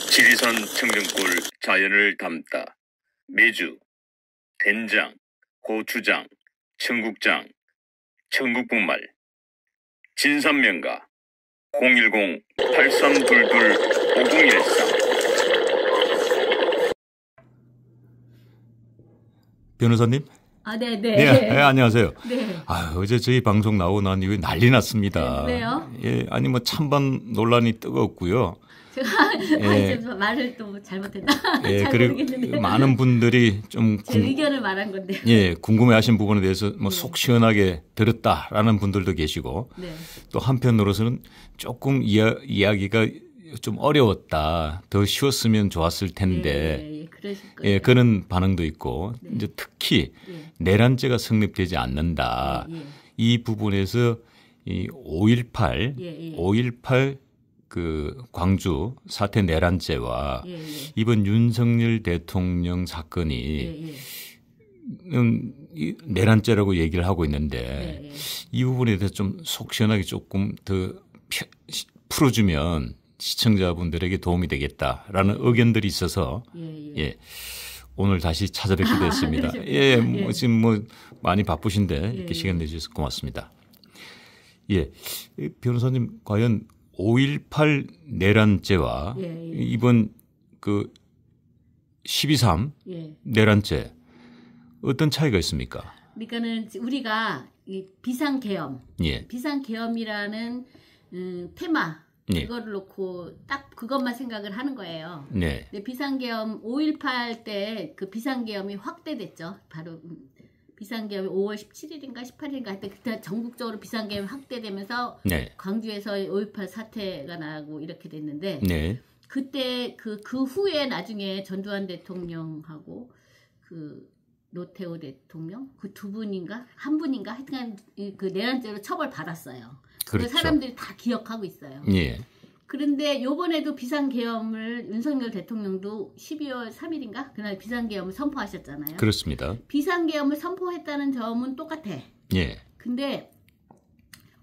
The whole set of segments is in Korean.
지리산 청정골 자연을 담다 메주, 된장, 고추장, 청국장, 청국분말, 진산면가 010-8322-5013. 변호사님? 네네. 네, 안녕하세요. 네. 어제 저희 방송 나오고 난 이후에 난리 났습니다. 네, 왜요? 예, 아니 뭐 찬반 논란이 뜨겁고요. 제가 말을 또 잘못했나? 예, 잘 그리고 모르겠는데. 많은 분들이 좀 제 의견을 말한 건데. 예, 궁금해하신 부분에 대해서 뭐 속 시원하게 들었다라는 분들도 계시고, 네. 또 한편으로서는 조금 이야기가 좀 어려웠다, 더 쉬웠으면 좋았을 텐데, 그러실 거예요. 예, 그런 반응도 있고, 이제 특히 내란죄가 성립되지 않는다. 이 부분에서 이 5.18 그 광주 사태 내란죄와 이번 윤석열 대통령 사건이 내란죄라고 얘기를 하고 있는데 이 부분에 대해서 좀 속 시원하게 조금 더 풀어주면 시청자분들에게 도움이 되겠다라는 의견들이 있어서 예, 오늘 다시 찾아뵙게 됐습니다. 예, 뭐 지금 뭐 많이 바쁘신데 이렇게 시간 내주셔서 고맙습니다. 예, 변호사님 과연 5.18 내란죄와 이번 그 12.3 내란죄 어떤 차이가 있습니까? 그러니까는 우리가 이 비상계엄, 비상계엄이라는 테마 그거를 놓고 딱 그것만 생각을 하는 거예요. 근데 비상계엄 5.18 때 그 비상계엄이 확대됐죠. 바로 비상계엄이 5월 17일인가 18일인가 하여튼 그때 전국적으로 비상계엄이 확대되면서 광주에서 5.18 사태가 나고 이렇게 됐는데 그때 그 후에 나중에 전두환 대통령하고 그 노태우 대통령 그 두 분인가 한 분인가 하여튼 그 내란죄로 처벌받았어요. 그래서 사람들이 다 기억하고 있어요. 그런데 요번에도 비상계엄을 윤석열 대통령도 12월 3일인가 그날 비상계엄을 선포하셨잖아요. 그렇습니다. 비상계엄을 선포했다는 점은 똑같아. 근데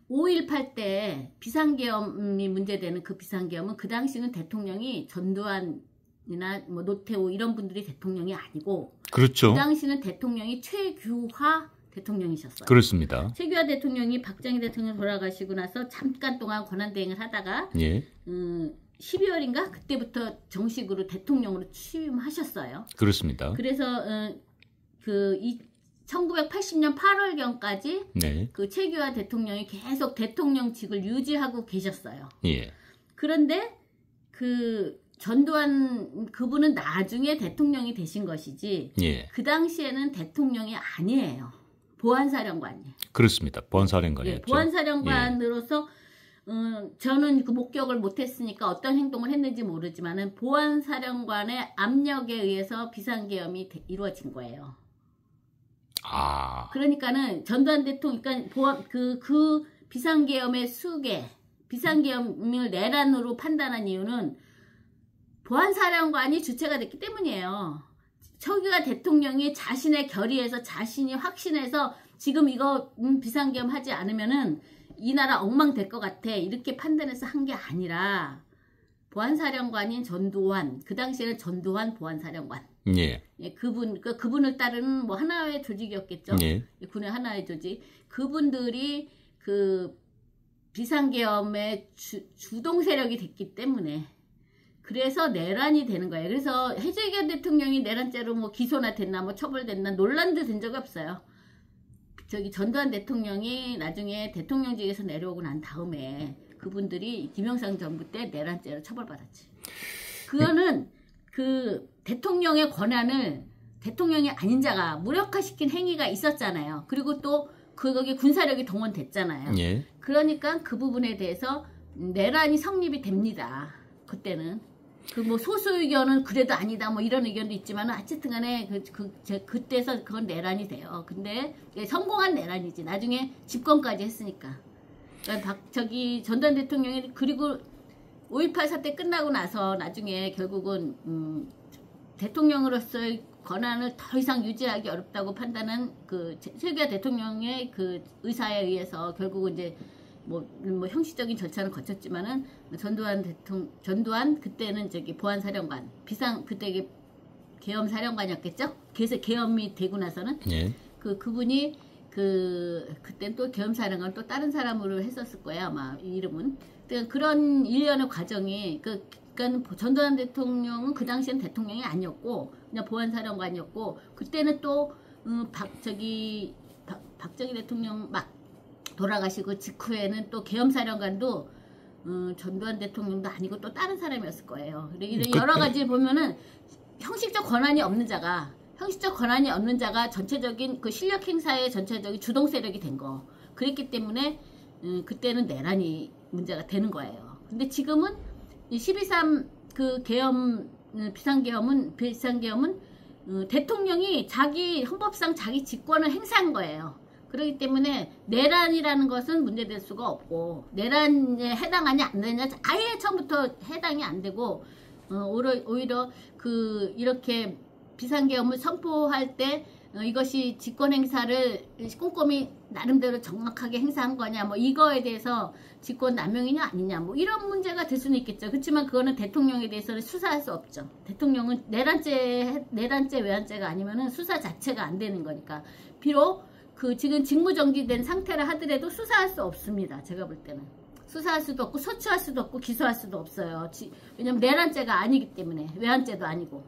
5.18 때 비상계엄이 문제되는 그 비상계엄은 그 당시는 대통령이 전두환이나 뭐 노태우 이런 분들이 대통령이 아니고 그 당시는 대통령이 최규하 대통령이셨어요. 그렇습니다. 최규하 대통령이 박정희 대통령 돌아가시고 나서 잠깐 동안 권한대행을 하다가 12월인가 그때부터 정식으로 대통령으로 취임하셨어요. 그렇습니다. 그래서 1980년 8월경까지 그 최규하 대통령이 계속 대통령직을 유지하고 계셨어요. 그런데 그 전두환 그분은 나중에 대통령이 되신 것이지 그 당시에는 대통령이 아니에요. 보안사령관이에요. 그렇습니다. 보안사령관이었죠. 보안사령관으로서 저는 그 목격을 못했으니까 어떤 행동을 했는지 모르지만은 보안사령관의 압력에 의해서 비상계엄이 이루어진 거예요. 그러니까는 전두환 대통령, 그러니까 그 비상계엄의 수계, 비상계엄을 내란으로 판단한 이유는 보안사령관이 주체가 됐기 때문이에요. 최규하 대통령이 자신의 결의에서 자신이 확신해서 지금 이거 비상계엄 하지 않으면은 이 나라 엉망될 것 같아 이렇게 판단해서 한 게 아니라 보안사령관인 전두환 그 당시에는 전두환 보안사령관 그분을 따르는 뭐 하나의 조직이었겠죠. 군의 하나의 조직 그분들이 그 비상계엄의 주동 세력이 됐기 때문에 그래서 내란이 되는 거예요. 그래서 해제경 대통령이 내란죄로 뭐 기소나 됐나 뭐 처벌됐나 논란도 된 적이 없어요. 전두환 대통령이 나중에 대통령직에서 내려오고 난 다음에 그분들이 김영삼 정부 때 내란죄로 처벌받았지. 그거는 그 대통령의 권한을 대통령이 아닌 자가 무력화시킨 행위가 있었잖아요. 그리고 또 거기 군사력이 동원됐잖아요. 그러니까 그 부분에 대해서 내란이 성립이 됩니다. 그때는. 그 뭐 소수 의견은 그래도 아니다 뭐 이런 의견도 있지만 어쨌든 간에 그때서 그건 내란이 돼요. 근데 성공한 내란이지. 나중에 집권까지 했으니까. 그러니까 전두환 대통령이 그리고 5.18 사태 끝나고 나서 나중에 결국은 대통령으로서의 권한을 더 이상 유지하기 어렵다고 판단한 그 최규하 대통령의 그 의사에 의해서 결국은 이제 뭐 형식적인 절차는 거쳤지만은 전두환 그때는 저기 보안사령관 그때 계엄 사령관이었겠죠? 그래서 계엄이 되고 나서는 예. 그분이 그때 또 계엄 사령관 또 다른 사람으로 했었을 거예요 아마 이름은. 그런 일련의 과정이 그러니까 전두환 대통령은 그 당시엔 대통령이 아니었고 그냥 보안사령관이었고 그때는 또 박정희 대통령 막 돌아가시고 직후에는 또 계엄사령관도 전두환 대통령도 아니고 또 다른 사람이었을 거예요. 여러 가지 보면은 형식적 권한이 없는 자가 전체적인 그 실력 행사의 전체적인 주동 세력이 된 거. 그랬기 때문에 그때는 내란이 문제가 되는 거예요. 근데 지금은 12.3 그 계엄 비상계엄은 대통령이 헌법상 자기 직권을 행사한 거예요. 그렇기 때문에 내란이라는 것은 문제될 수가 없고 내란에 해당하냐 안 되냐 아예 처음부터 해당이 안 되고 오히려 이렇게 비상계엄을 선포할 때 이것이 직권행사를 꼼꼼히 나름대로 정확하게 행사한 거냐 뭐 이거에 대해서 직권 남용이냐 아니냐 뭐 이런 문제가 될 수는 있겠죠. 그렇지만 그거는 대통령에 대해서는 수사할 수 없죠. 대통령은 내란죄 외환죄가 아니면은 수사 자체가 안 되는 거니까. 비록 지금 직무정지된 상태라 하더라도 수사할 수 없습니다. 제가 볼 때는 수사할 수도 없고 소추할 수도 없고 기소할 수도 없어요. 왜냐면 내란죄가 아니기 때문에 외환죄도 아니고.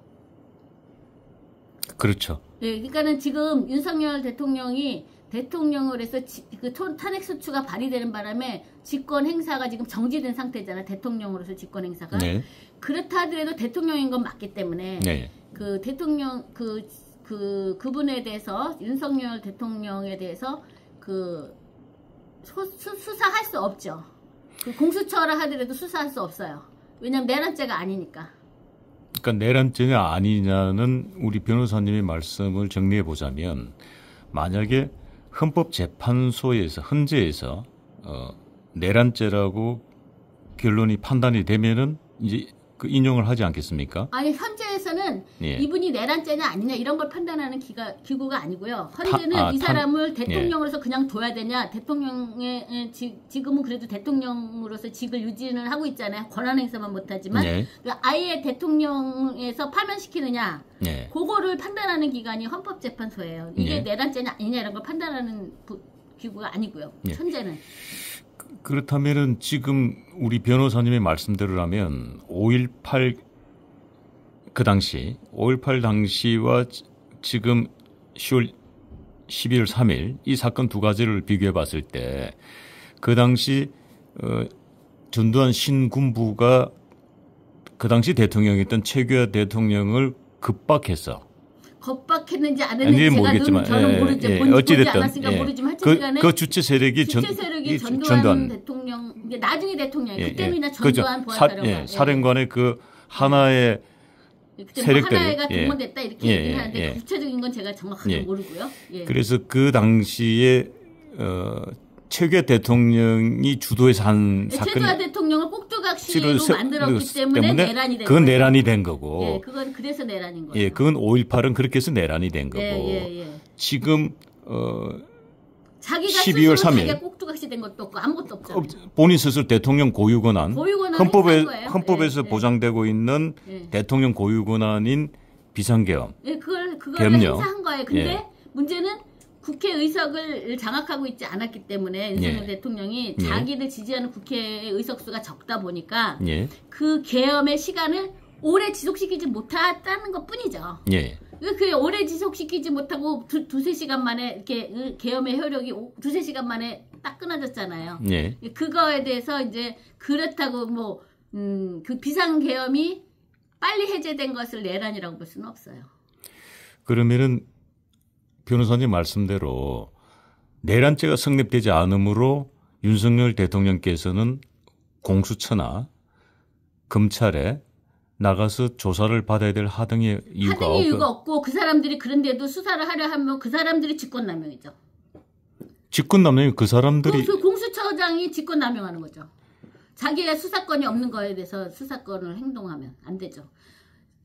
그렇죠. 네, 그러니까는 지금 윤석열 대통령이 대통령으로 해서 탄핵소추가 발의되는 바람에 직권 행사가 지금 정지된 상태잖아요. 대통령으로서 직권 행사가. 네. 그렇다 하더라도 대통령인 건 맞기 때문에 네. 그분에 대해서 윤석열 대통령에 대해서 수사할 수 없죠. 공수처라 하더라도 수사할 수 없어요. 왜냐면 내란죄가 아니니까. 그러니까 내란죄냐 아니냐는 우리 변호사님의 말씀을 정리해 보자면 만약에 헌법재판소에서 헌재에서 내란죄라고 결론이 판단이 되면은 이제 인용을 하지 않겠습니까? 아니 현재에서는 이분이 내란죄냐 아니냐 이런 걸 판단하는 기구가 아니고요. 헌재는 이 사람을 대통령으로서 그냥 둬야 되냐 대통령의 지금은 그래도 대통령으로서 직을 유지는 하고 있잖아요. 권한 행사만 못하지만 아예 대통령에서 파면시키느냐 그거를 판단하는 기관이 헌법재판소예요. 이게 내란죄냐 아니냐 이런 걸 판단하는 기구가 아니고요. 현재는. 그렇다면은 지금 우리 변호사님의 말씀대로라면 5.18 그 당시 5.18 당시와 지금 12월 3일 이 사건 두 가지를 비교해 봤을 때 그 당시 전두환 신군부가 그 당시 대통령이었던 최규하 대통령을 겁박했는지 안 했는지 모르겠지만 저는 모르죠. 어찌됐든 모르지만 그 주체 세력이 전두환 대통령 나중에 대통령이 그때는 그냥 전두환 보안사령관 사령관의 그 하나의 세력들이 하나가 동원됐다 이렇게 얘기하는데 구체적인 건 제가 정확하게 모르고요. 그래서 그 당시에 최규하 대통령이 주도해서 한 사건. 최규하 대통령을 꼭두각시로 만들었기 때문에 내란이 된 그건 거예요. 내란이 된 거고. 그건 그래서 내란인 거예요. 그건 5.18은 그렇게 해서 내란이 된 거고. 지금 자기가 12월 3일 자기가 꼭두각시 된 것도 없고 아무것도 없잖아요. 본인 스스로 대통령 고유권한 헌법에서 보장되고 있는 대통령 고유권한인 비상계엄. 그걸 행사한 거예요. 근데 문제는 국회의석을 장악하고 있지 않았기 때문에 윤석열 대통령이 자기를 지지하는 국회의 의석수가 적다 보니까 그 계엄의 시간을 오래 지속시키지 못했다는 것 뿐이죠. 그 오래 지속시키지 못하고 두세 시간 만에 이렇게 계엄의 효력이 두세 시간 만에 딱 끊어졌잖아요. 그거에 대해서 이제 그렇다고 그 비상계엄이 빨리 해제된 것을 내란이라고 볼 수는 없어요. 그러면은 변호사님 말씀대로 내란죄가 성립되지 않으므로 윤석열 대통령께서는 공수처나 검찰에 나가서 조사를 받아야 될 하등의 이유가 없고 그 사람들이 그런데도 수사를 하려 하면 그 사람들이 직권남용이죠. 직권남용이 그 사람들이 공수처장이 직권남용하는 거죠. 자기의 수사권이 없는 거에 대해서 수사권을 행동하면 안 되죠.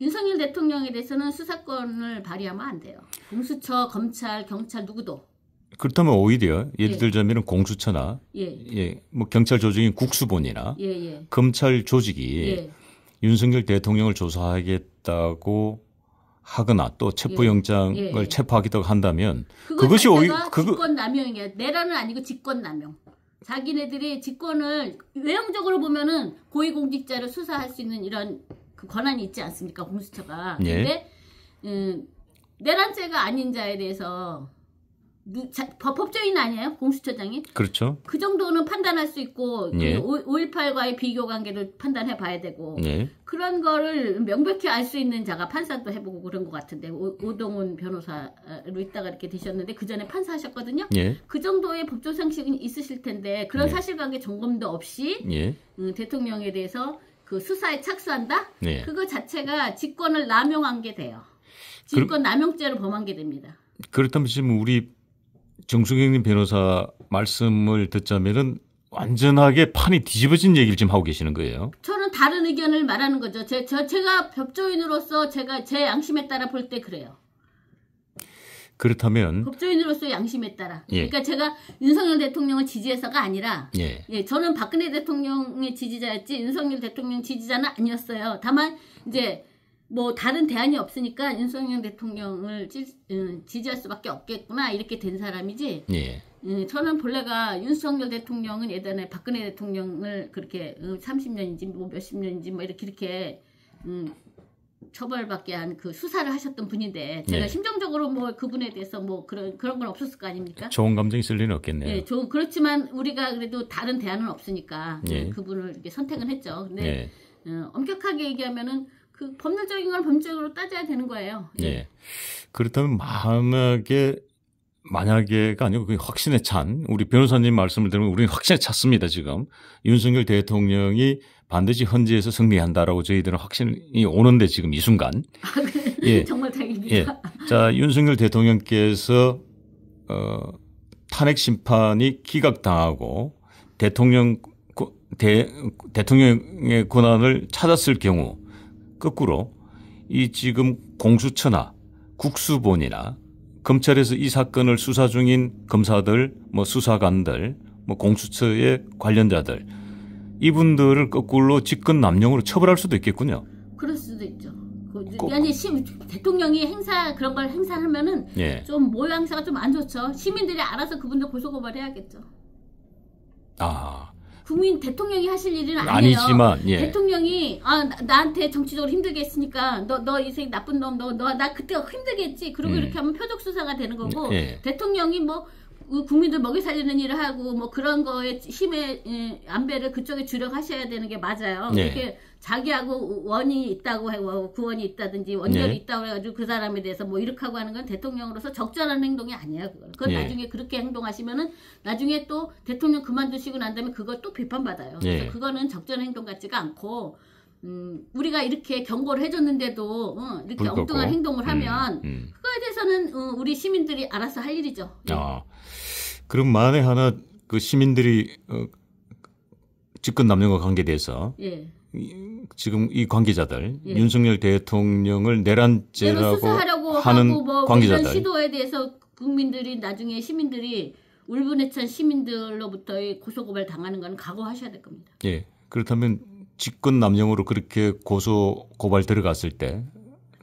윤석열 대통령에 대해서는 수사권을 발휘하면 안 돼요. 공수처, 검찰, 경찰 누구도. 그렇다면 오히려 예를 예. 들자면 공수처나 뭐 경찰 조직인 국수본이나 검찰 조직이 윤석열 대통령을 조사하겠다고 하거나 또 체포영장을 체포하기도 한다면 그것이 오히려 직권남용이에요. 내란은 아니고 직권남용. 자기네들이 직권을 외형적으로 보면은 고위공직자를 수사할 수 있는 이런 그 권한이 있지 않습니까? 공수처가. 근데 내란죄가 아닌 자에 대해서 법조인 아니에요? 공수처장이? 그렇죠. 그 정도는 판단할 수 있고 5.18과의 비교 관계를 판단해 봐야 되고 그런 거를 명백히 알 수 있는 자가 판사도 해보고 그런 것 같은데 오동훈 변호사로 있다가 이렇게 되셨는데 그 전에 판사하셨거든요. 그 정도의 법조 상식은 있으실 텐데 그런 사실관계 점검도 없이 대통령에 대해서 그 수사에 착수한다? 그거 자체가 직권을 남용한 게 돼요. 직권 남용죄로 범한 게 됩니다. 그렇다면 지금 우리 정수경님 변호사 말씀을 듣자면은 완전하게 판이 뒤집어진 얘기를 지금 하고 계시는 거예요. 저는 다른 의견을 말하는 거죠. 제가 법조인으로서 제가 제 양심에 따라 볼 때 그래요. 그렇다면 법조인으로서 양심에 따라. 그러니까 제가 윤석열 대통령을 지지해서가 아니라 저는 박근혜 대통령의 지지자였지 윤석열 대통령 지지자는 아니었어요. 다만 이제 뭐 다른 대안이 없으니까 윤석열 대통령을 지지할 수밖에 없겠구나 이렇게 된 사람이지. 저는 본래가 윤석열 대통령은 예전에 박근혜 대통령을 그렇게 30년인지 뭐 몇십 년인지 뭐 이렇게 처벌받게 한 그 수사를 하셨던 분인데 제가 심정적으로 뭐 그분에 대해서 뭐 그런 건 없었을 거 아닙니까? 좋은 감정이 있을 리는 없겠네요. 그렇지만 우리가 그래도 다른 대안은 없으니까 그분을 이렇게 선택은 했죠. 근데 엄격하게 얘기하면은 그 법률적인 걸 법률적으로 따져야 되는 거예요. 그렇다면 만약에가 아니고 그 확신에 찬 우리 변호사님 말씀을 들으면 우리는 확신에 찼습니다. 지금 윤석열 대통령이 반드시 헌재에서 승리한다라고 저희들은 확신이 오는데 지금 이 순간. 정말 다행입니다. 자, 윤석열 대통령께서 탄핵 심판이 기각당하고 대통령의 권한을 찾았을 경우 거꾸로 이 지금 공수처나 국수본이나 검찰에서 이 사건을 수사 중인 검사들, 뭐 수사관들, 뭐 공수처의 관련자들 이분들을 거꾸로 직권남용으로 처벌할 수도 있겠군요. 그럴 수도 있죠. 아니 대통령이 그런 걸 행사하면은 좀 모양새가 좀 안 좋죠. 시민들이 알아서 그분들 고소고발해야겠죠. 국민 대통령이 하실 일은 아니에요. 아니지만 대통령이 나한테 정치적으로 힘들게 했으니까 너 이 새끼 나쁜 놈 나 그때 힘들게 했지. 그리고 이렇게 하면 표적 수사가 되는 거고 대통령이 뭐 국민들 먹여 살리는 일을 하고 뭐 그런 거에 힘의 안배를 그쪽에 주력하셔야 되는 게 맞아요. 이렇게 자기하고 원이 있다고 하고 구원이 있다든지 원결이 있다고 해가지고 그 사람에 대해서 뭐 이렇게 하고 하는 건 대통령으로서 적절한 행동이 아니에요. 그건 나중에 그렇게 행동하시면은 나중에 또 대통령 그만두시고 난 다음에 그걸 또 비판받아요. 그래서 그거는 적절한 행동 같지가 않고 우리가 이렇게 경고를 해줬는데도 이렇게 엉뚱한 행동을 하면 그거에 대해서는 우리 시민들이 알아서 할 일이죠. 그럼 만에 하나 그 시민들이 직권남용과 관계돼서 지금 이 관계자들 윤석열 대통령을 내란죄라고 하는 뭐 관계자들 이런 시도에 대해서 국민들이 나중에 시민들이 울분에 찬 시민들로부터의 고소고발 당하는 건 각오하셔야 될 겁니다. 그렇다면 직권남용으로 그렇게 고소고발 들어갔을 때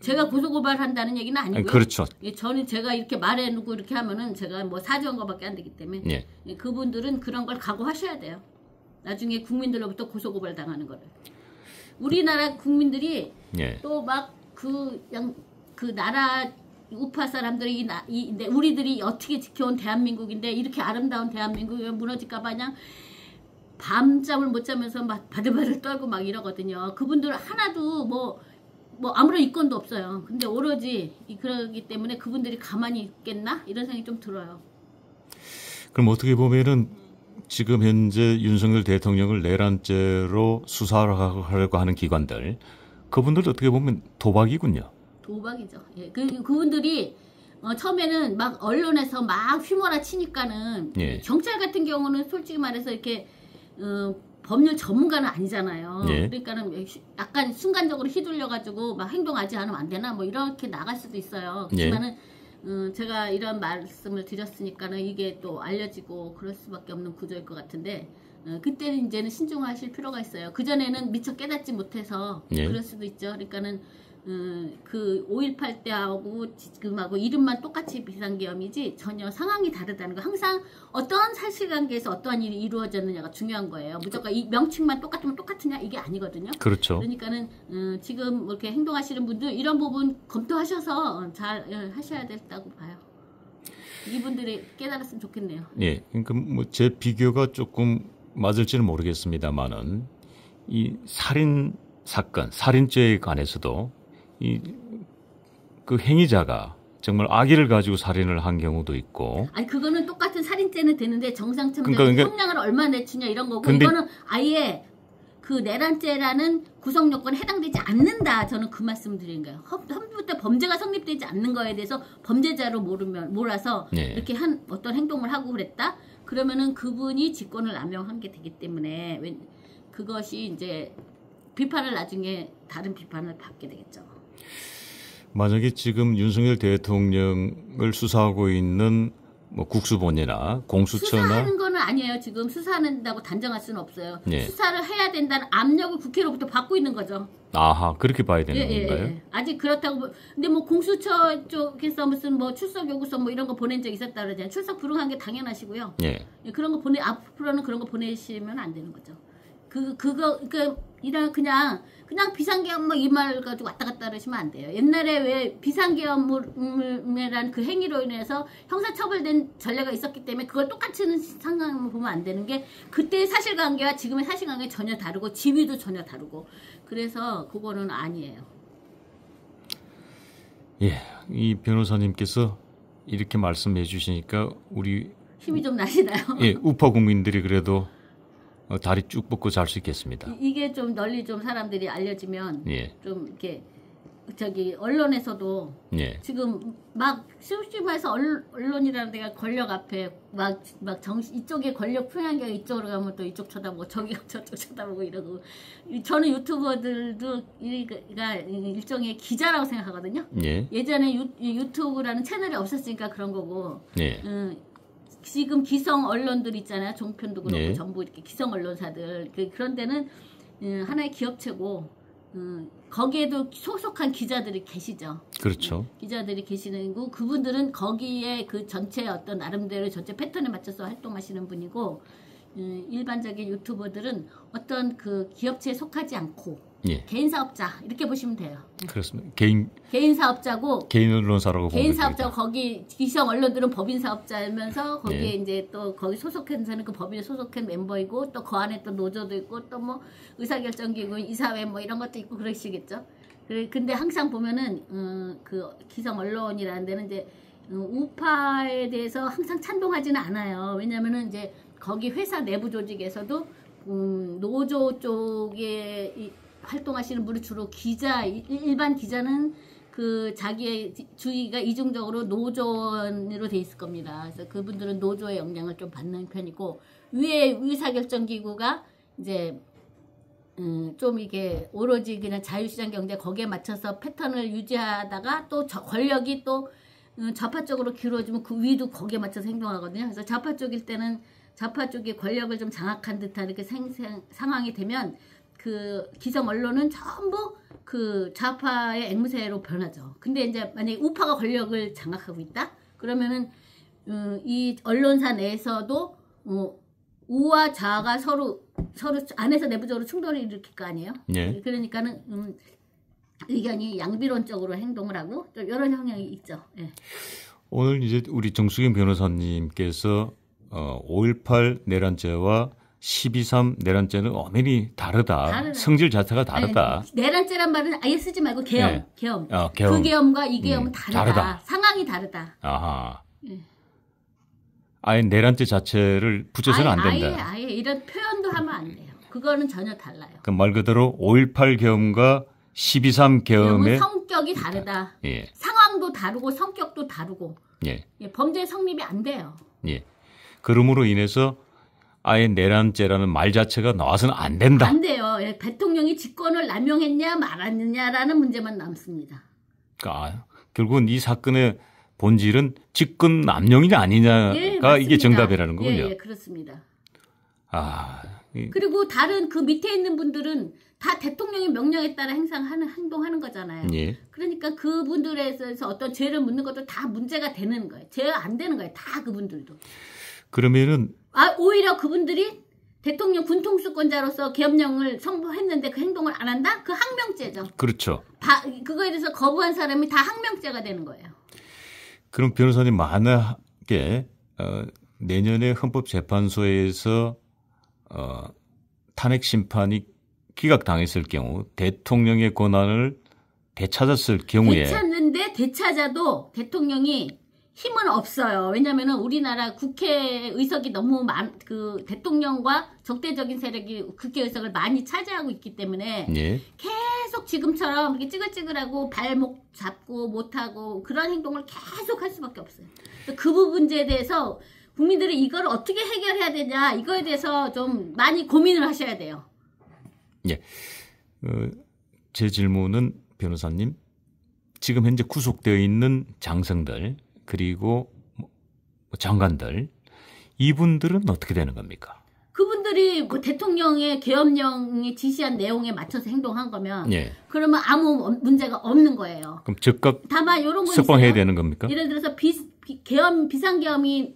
제가 고소고발한다는 얘기는 아니고요. 그렇죠. 저는 제가 이렇게 말해놓고 이렇게 하면은 제가 뭐 사주한 거밖에 안 되기 때문에 그분들은 그런 걸 각오하셔야 돼요. 나중에 국민들로부터 고소고발 당하는 거를. 우리나라 국민들이 또 막 그 나라 우파 사람들이 우리들이 어떻게 지켜온 대한민국인데 이렇게 아름다운 대한민국이 무너질까 봐 그냥 밤잠을 못 자면서 막 바들바들 떨고 막 이러거든요. 그분들 하나도 뭐 아무런 이권도 없어요. 근데 오로지 그러기 때문에 그분들이 가만히 있겠나? 이런 생각이 좀 들어요. 그럼 어떻게 보면은 지금 현재 윤석열 대통령을 내란죄로 수사하려고 하는 기관들 그분들도 어떻게 보면 도박이군요. 도박이죠. 그분들이 처음에는 막 언론에서 막 휘몰아 치니까는 경찰 같은 경우는 솔직히 말해서 이렇게 법률 전문가는 아니잖아요. 그러니까는 약간 순간적으로 휘둘려가지고 막 행동하지 않으면 안 되나 뭐 이렇게 나갈 수도 있어요. 그렇지만은 제가 이런 말씀을 드렸으니까는 이게 또 알려지고 그럴 수밖에 없는 구조일 것 같은데 그때는 이제는 신중하실 필요가 있어요. 그전에는 미처 깨닫지 못해서 예. 그럴 수도 있죠. 그러니까는 그 5.18 때하고 지금하고 이름만 똑같이 비상계엄이지 전혀 상황이 다르다는 거. 항상 어떠한 사실관계에서 어떠한 일이 이루어졌느냐가 중요한 거예요. 무조건 이 명칭만 똑같으면 똑같으냐 이게 아니거든요. 그렇죠. 그러니까는 지금 이렇게 행동하시는 분들 이런 부분 검토하셔서 잘 하셔야 된다고 봐요. 이분들이 깨달았으면 좋겠네요. 예, 그러니까 뭐 제 비교가 조금 맞을지는 모르겠습니다만은 이 살인 사건, 살인죄에 관해서도 그 행위자가 정말 악의를 가지고 살인을 한 경우도 있고. 아니 그거는 똑같은 살인죄는 되는데 정상첨자가 그러니까 형량을 얼마 내주냐 이런 거고 이거는 아예 그 내란죄라는 구성 요건에 해당되지 않는다. 저는 그 말씀 드린 거예요. 헌부때 범죄가 성립되지 않는 거에 대해서 범죄자로 몰아서 네. 이렇게 한 어떤 행동을 하고 그랬다. 그러면은 그분이 직권을 남용한 게 되기 때문에 그것이 이제 비판을 나중에 다른 비판을 받게 되겠죠. 만약에 지금 윤석열 대통령을 수사하고 있는 뭐 국수본이나 공수처나 수사하는 거는 아니에요. 지금 수사한다고 단정할 수는 없어요. 예. 수사를 해야 된다는 압력을 국회로부터 받고 있는 거죠. 아하 그렇게 봐야 되는 건가요? 예. 아직 그렇다고 근데 뭐 공수처 쪽에서 무슨 뭐 출석 요구서 뭐 이런 거 보낸 적 있었다 그러잖아요. 출석 불응한 게 당연하시고요. 예. 그런 거 앞으로는 그런 거 보내시면 안 되는 거죠. 그거 이런 그냥 비상계엄 뭐 이 말 가지고 왔다 갔다 하시면 안 돼요. 옛날에 왜 비상계엄이라는 그 행위로 인해서 형사처벌된 전례가 있었기 때문에 그걸 똑같은 상황을 보면 안 되는 게 그때의 사실관계와 지금의 사실관계 전혀 다르고 지위도 전혀 다르고 그래서 그거는 아니에요. 예, 이 변호사님께서 이렇게 말씀해 주시니까 우리 힘이 좀 나시나요? 예, 우파 국민들이 그래도 다리 쭉 뻗고 잘 수 있겠습니다. 이게 좀 널리 좀 사람들이 알려지면 예. 좀 이렇게 언론에서도 예. 지금 막 쉽게 말해서 언론이라는 데가 권력 앞에 막 이쪽에 권력 풍향기가 이쪽으로 가면 또 이쪽 쳐다보고 저기가 저쪽 쳐다보고 이러고 저는 유튜버들도 일종의 기자라고 생각하거든요. 예. 예전에 유튜브라는 채널이 없었으니까 그런 거고. 예. 지금 기성 언론들 있잖아요. 종편도 그렇고 네. 전부 이렇게 기성 언론사들 그런 데는 하나의 기업체고 거기에도 소속한 기자들이 계시죠. 그렇죠. 기자들이 계시는 거 그분들은 거기에 그 전체 어떤 나름대로 전체 패턴에 맞춰서 활동하시는 분이고 일반적인 유튜버들은 어떤 그 기업체에 속하지 않고 예. 개인 사업자 이렇게 보시면 돼요. 그렇습니다. 개인 사업자고 개인 언론사라고 보면 개인 사업자고 거기 기성 언론들은 법인 사업자면서 거기에 네. 이제 또 거기 소속한 사는 그 법인에 소속한 멤버이고 또 그 안에 또 노조도 있고 또 뭐 의사결정기구 이사회 뭐 이런 것도 있고 그러시겠죠. 근데 항상 보면은 그 기성 언론이라는 데는 이제 우파에 대해서 항상 찬동하지는 않아요. 왜냐면은 이제 거기 회사 내부 조직에서도 노조 쪽에 활동하시는 분이 주로 일반 기자는 그 자기의 주의가 이중적으로 노조원으로 돼 있을 겁니다. 그래서 그분들은 노조의 영향을 좀 받는 편이고 위에 의사결정기구가 이제 좀 이게 오로지 그냥 자유시장 경제 거기에 맞춰서 패턴을 유지하다가 또 권력이 또 좌파 쪽으로 기울어지면 그 위도 거기에 맞춰서 행동하거든요. 그래서 좌파 쪽일 때는 좌파 쪽이 권력을 좀 장악한 듯한 이렇게 상황이 되면 그 기성 언론은 전부 그 좌파의 앵무새로 변하죠. 근데 이제 만약에 우파가 권력을 장악하고 있다? 그러면은 이 언론사 내에서도 우와 좌가 서로 안에서 내부적으로 충돌을 일으킬 거 아니에요? 예. 그러니까는 의견이 양비론적으로 행동을 하고 또 이런 형향이 있죠. 예. 오늘 이제 우리 정수경 변호사님께서 5.18 내란죄와 12.3 내란죄는 엄연히 다르다. 성질 자체가 다르다. 아니, 내란죄란 말은 아예 쓰지 말고 계엄. 네. 계엄. 계엄. 그 계엄과 이 계엄은 다르다. 상황이 다르다. 아하. 예. 아예 내란죄 자체를 붙여서는 안 된다. 아예 이런 표현도 하면 안 돼요. 그거는 전혀 달라요. 그 말 그대로 5.18 계엄과 12.3 계엄의 성격이 다르다. 예. 상황도 다르고 성격도 다르고 예. 범죄 성립이 안 돼요. 예. 그러므로 인해서 아예 내란죄라는 말 자체가 나와서는 안 된다. 안 돼요. 예, 대통령이 직권을 남용했냐 말았느냐라는 문제만 남습니다. 그러니까 결국은 이 사건의 본질은 직권 남용이냐 아니냐가 예, 이게 정답이라는 거군요. 예, 그렇습니다. 이- 그리고 다른 그 밑에 있는 분들은 다 대통령의 명령에 따라 행동하는 거잖아요. 예. 그러니까 그분들에 대해서 어떤 죄를 묻는 것도 다 문제가 되는 거예요. 죄가 안 되는 거예요. 다 그분들도. 그러면은 오히려 그분들이 대통령 군통수권자로서 계엄령을 선포했는데 그 행동을 안 한다? 그 항명죄죠. 그렇죠. 그거에 대해서 거부한 사람이 다 항명죄가 되는 거예요. 그럼 변호사님 만약에 내년에 헌법재판소에서 탄핵 심판이 기각당했을 경우 대통령의 권한을 되찾았을 경우에 되찾는데 되찾아도 대통령이 힘은 없어요. 왜냐하면 우리나라 국회 의석이 너무 그 대통령과 적대적인 세력이 국회 의석을 많이 차지하고 있기 때문에 예. 계속 지금처럼 이렇게 찌글찌글하고 발목 잡고 못하고 그런 행동을 계속 할 수밖에 없어요. 그 부분에 대해서 국민들이 이걸 어떻게 해결해야 되냐 이거에 대해서 좀 많이 고민을 하셔야 돼요. 예. 제 질문은 변호사님 지금 현재 구속되어 있는 장성들 그리고 장관들 이분들은 어떻게 되는 겁니까? 그분들이 뭐 대통령의 계엄령이 지시한 내용에 맞춰서 행동한 거면 예. 그러면 아무 문제가 없는 거예요. 그럼 즉각 다만 이런 거 석방해야 있어요. 되는 겁니까? 예를 들어서 비상계엄이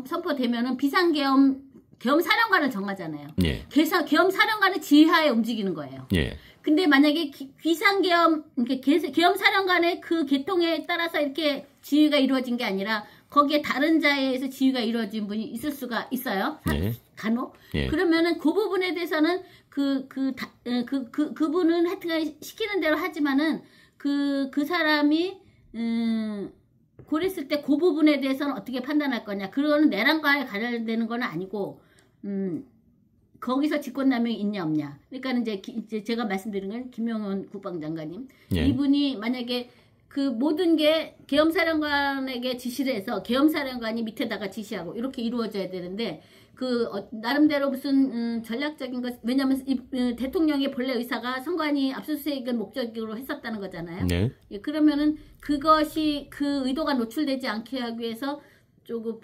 선포되면은 계엄 사령관을 정하잖아요. 예. 계엄 사령관의 지휘하에 움직이는 거예요. 예. 근데 만약에 비상계엄 계엄 사령관의 그 계통에 따라서 이렇게 지휘가 이루어진 게 아니라 거기에 다른 자에 의해서 지휘가 이루어진 분이 있을 수가 있어요. 예. 간혹. 예. 그러면은 그 부분에 대해서는 그분은 하여튼 시키는 대로 하지만은 그 사람이 그랬을 때 그 부분에 대해서는 어떻게 판단할 거냐. 그거는 내란과에 관련되는 건 아니고 거기서 직권남용이 있냐 없냐. 그러니까 이제 제가 말씀드린 건 김용현 국방장관님. 예. 이분이 만약에 그 모든 게 계엄사령관에게 지시를 해서 계엄사령관이 밑에다가 지시하고 이렇게 이루어져야 되는데 나름대로 무슨 전략적인 것 왜냐하면 대통령의 본래 의사가 선관위 압수수색을 목적으로 했었다는 거잖아요. 네. 예, 그러면은 그것이 그 의도가 노출되지 않게 하기 위해서 조금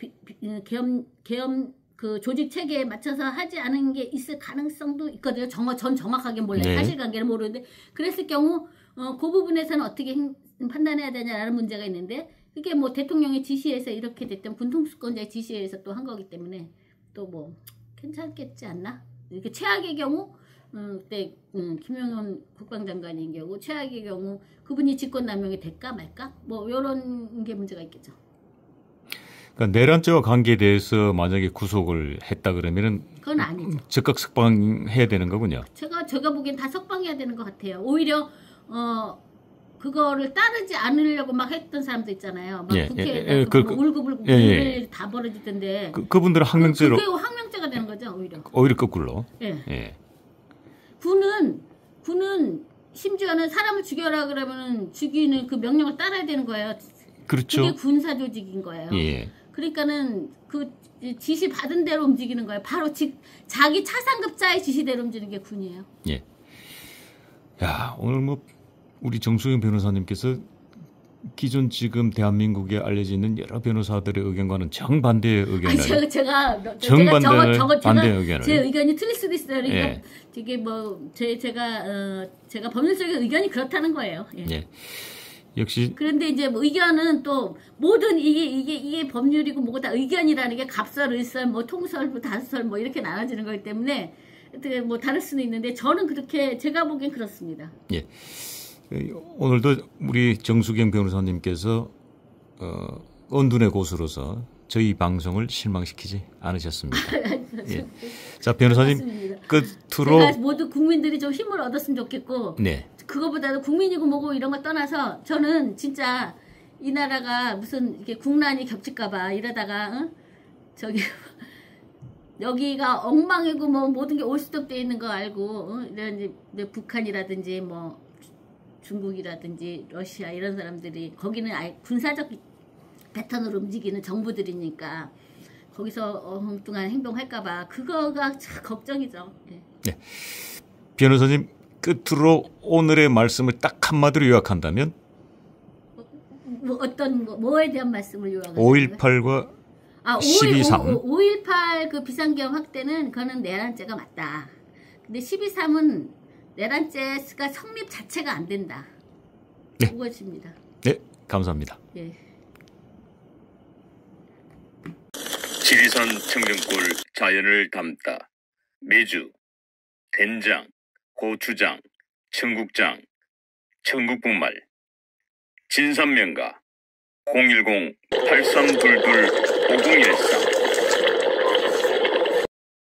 계엄 그 조직 체계에 맞춰서 하지 않은 게 있을 가능성도 있거든요. 전 정확하게 몰라요. 네. 사실관계를 모르는데 그랬을 경우 그 부분에서는 어떻게 판단해야 되냐라는 문제가 있는데 그게 뭐 대통령의 지시에서 이렇게 됐던 군통수권자의 지시에서 또 한 거기 때문에 또 뭐 괜찮겠지 않나? 이렇게 최악의 경우 그때 김용현 국방장관인 경우 최악의 경우 그분이 직권남용이 될까 말까? 뭐 이런 게 문제가 있겠죠. 그러니까 내란죄와 관계에 대해서 만약에 구속을 했다 그러면은 그건 아니죠. 즉각 석방해야 되는 거군요. 제가 보기엔 다 석방해야 되는 것 같아요. 오히려 그거를 따르지 않으려고 막 했던 사람도 있잖아요. 막 국회에서 울고불고 다 벌어지던데. 그분들은 항명죄로. 그게 항명죄가 되는 거죠, 오히려. 오히려 거꾸로. 예. 예. 군은 심지어는 사람을 죽여라 그러면은 죽이는 그 명령을 따라야 되는 거예요. 그렇죠. 그게 군사 조직인 거예요. 예. 그러니까는 그 지시 받은 대로 움직이는 거예요. 바로 자기 차상급자의 지시대로 움직이는 게 군이에요. 예. 야, 오늘 뭐 우리 정수영 변호사님께서 기존 지금 대한민국에 알려져 있는 여러 변호사들의 의견과는 정반대의 의견을 정반대의 의견을 제 의견이 틀릴 수도 있어요. 그러니까 예. 되게 뭐 제가 법률적인 의견이 그렇다는 거예요. 예. 예. 역시 그런데 이제 뭐 의견은 또 모든 이게 법률이고 뭐고 다 의견이라는 게 갑설, 을설, 뭐 통설, 뭐 다설 뭐 이렇게 나눠지는 거기 때문에 어떻게 뭐 다를 수는 있는데 저는 그렇게 제가 보기엔 그렇습니다. 예. 오늘도 우리 정수경 변호사님께서 언둔의 고수로서 저희 방송을 실망시키지 않으셨습니다. 예. 자, 변호사님 맞습니다. 끝으로 제가 모두 국민들이 좀 힘을 얻었으면 좋겠고 네. 그거보다도 국민이고 뭐고 이런 거 떠나서 저는 진짜 이 나라가 무슨 이렇게 국난이 겹칠까봐 이러다가 여기가 엉망이고 뭐 모든 게 올스톱되어 있는 거 알고 이런 북한이라든지 뭐 중국이라든지 러시아 이런 사람들이 거기는 군사적 패턴으로 움직이는 정부들이니까 거기서 엉뚱한 행동할까봐 그거가 참 걱정이죠. 예. 네. 변호사님 끝으로 오늘의 말씀을 딱 한마디로 요약한다면 어떤 뭐에 대한 말씀을 요구하는 5.18과 12.3. 5.18 그 비상계엄 확대는 그거는 내란죄가 맞다. 근데 12.3은 내란죄가 성립 자체가 안 된다. 네. 그것입니다. 네, 감사합니다. 예. 지리산 청정골 자연을 담다. 메주, 된장, 고추장, 청국장, 청국분말. 진산명가 010-8322-5013